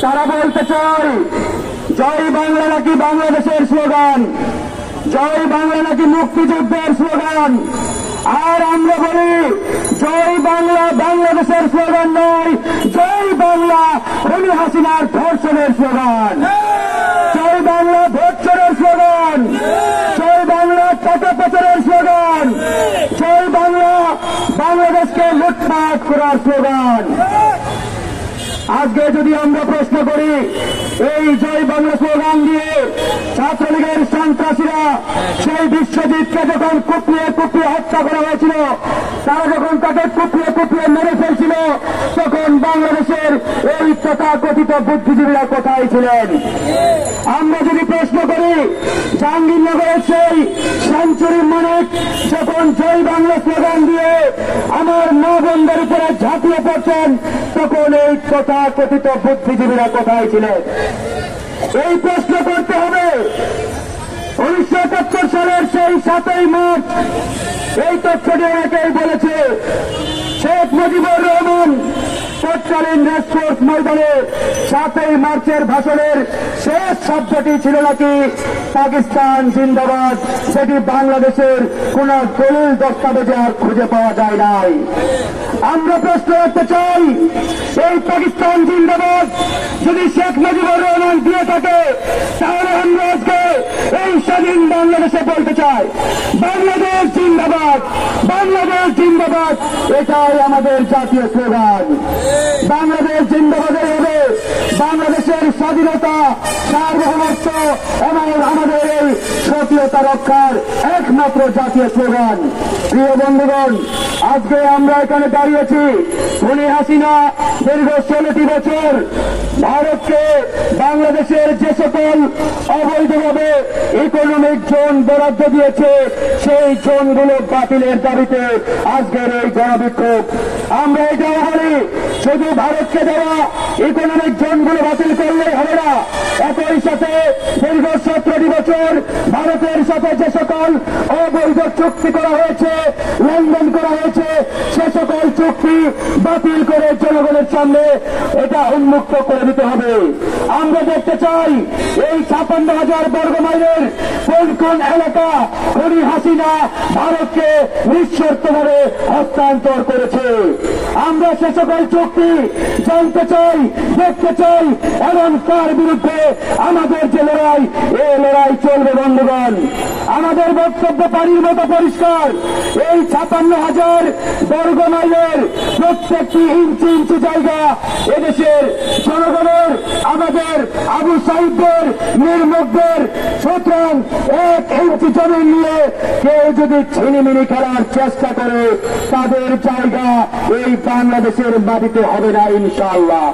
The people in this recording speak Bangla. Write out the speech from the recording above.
তারা বলতে চায় জয় বাংলা নাকি বাংলাদেশের স্লোগান, জয় বাংলা নাকি মুক্তিযুদ্ধের স্লোগান। আর আমরা বলি জয় বাংলা বাংলাদেশের স্লোগান নয়, জয় বাংলা খুনি হাসিনার ধর্ষণের স্লোগান, জয় বাংলা ধর্ষণের স্লোগান, জয় বাংলা টাকা পাচারের স্লোগান, জয় বাংলা বাংলাদেশকে লুটপাট করার স্লোগান। আজকে যদি আমরা প্রশ্ন করি এই জয় বাংলা স্লোগান দিয়ে ছাত্রলীগের সন্ত্রাসীরা সেই বিশ্বজিৎকে যখন কুপিয়ে কুপিয়ে হত্যা করা হয়েছিল, তারা যখন তাকে কুপিয়ে কুপিয়ে মেরে ফেলছিল, তখন বাংলাদেশের এই তথাকথিত বুদ্ধিজীবীরা কোথায় ছিলেন? আমরা যদি প্রশ্ন করি জাহাঙ্গীরনগরের সেই সেঞ্চুরি মানিক যখন জয় বাংলা স্লোগান দিয়ে আমার মা বোনদের উপরে ঝাঁপিয়ে পড়ছেন, তখন এই তথাকথিত বুদ্ধিজীবীরা কোথায় ছিলেন? এই প্রশ্ন করতে হবে। 1971 সালের সেই 7ই মার্চ এই তথ্যটি অনেকেই বলেছে, শেখ মুজিবুর রহমান তৎকালীন রেসকোর্স ময়দানে 7ই মার্চের ভাষণের শেষ শব্দটি ছিল নাকি পাকিস্তান জিন্দাবাদ, সেটি বাংলাদেশের কোন দলিল দস্তাবেজে আর খুঁজে পাওয়া যায় নাই। আমরা প্রশ্ন রাখতে চাই, এই পাকিস্তান জিন্দাবাদ যদি শেখ মুজিবুর রহমান দিয়ে থাকে, তাহলে আমরা আজকে এই স্বাধীন বাংলাদেশে বলতে চাই বাংলাদেশ জিন্দাবাদ, বাংলাদেশ জিন্দাবাদ, এটাই আমাদের জাতীয় স্লোগান। বাংলাদেশ জিন্দাবাদের হবে বাংলাদেশের স্বাধীনতা, সার্বভৌমত্ব এবং আমাদের এই স্বকীয়তা রক্ষার একমাত্র জাতীয় স্লোগান। প্রিয় বন্ধুগণ, আজকে আমরা এখানে দাঁড়িয়েছি, খুনি হাসিনা দীর্ঘ 16টি বছর ভারতকে বাংলাদেশের যে সকল অবৈধভাবে ইকোনমিক জোন বরাদ্দ দিয়েছে, সেই জোনগুলো বাতিলের দাবিতে আজকের এই গণবিক্ষোভ। আমরা এটাও বলি, শুধু ভারতকে দেওয়া ইকোনমিক জোনগুলো বাতিল করলেই হবে না, একই সাথে দীর্ঘ 17টি বছর ভারতের সাথে যে সকল অবৈধ চুক্তি করা হয়েছে, লেনদেন করা হয়েছে, সে সকল চুক্তি বাতিল করে জনগণের সামনে এটা উন্মুক্ত করে দিতে হবে। আমরা দেখতে চাই এই 56,000 বর্গ মাইলের কোন কোন এলাকা খুনি হাসিনা ভারতকে নিঃশর্তভাবে হস্তান্তর করেছে। আমরা সে সকল চুক্তি জানতে চাই, দেখতে চাই, এবং তার বিরুদ্ধে আমাদের যে লড়াই, এই লড়াই চলবে। বন্ধুগণ, আমাদের বক্তব্য পানির মতো পরিষ্কার। এই 56,000 বর্গ মাইলের প্রত্যেকটি ইঞ্চি ইঞ্চি জায়গা এদেশের জনগণের, আমাদের আবু সাইদদের, নির্মুখদের। সুতরাং 1 ইঞ্চি জমি নিয়ে কেউ যদি ছিনিমিনি খেলার চেষ্টা করে, তাদের জায়গা এই বাংলাদেশের মাটিতে হবে না ইনশাআল্লাহ।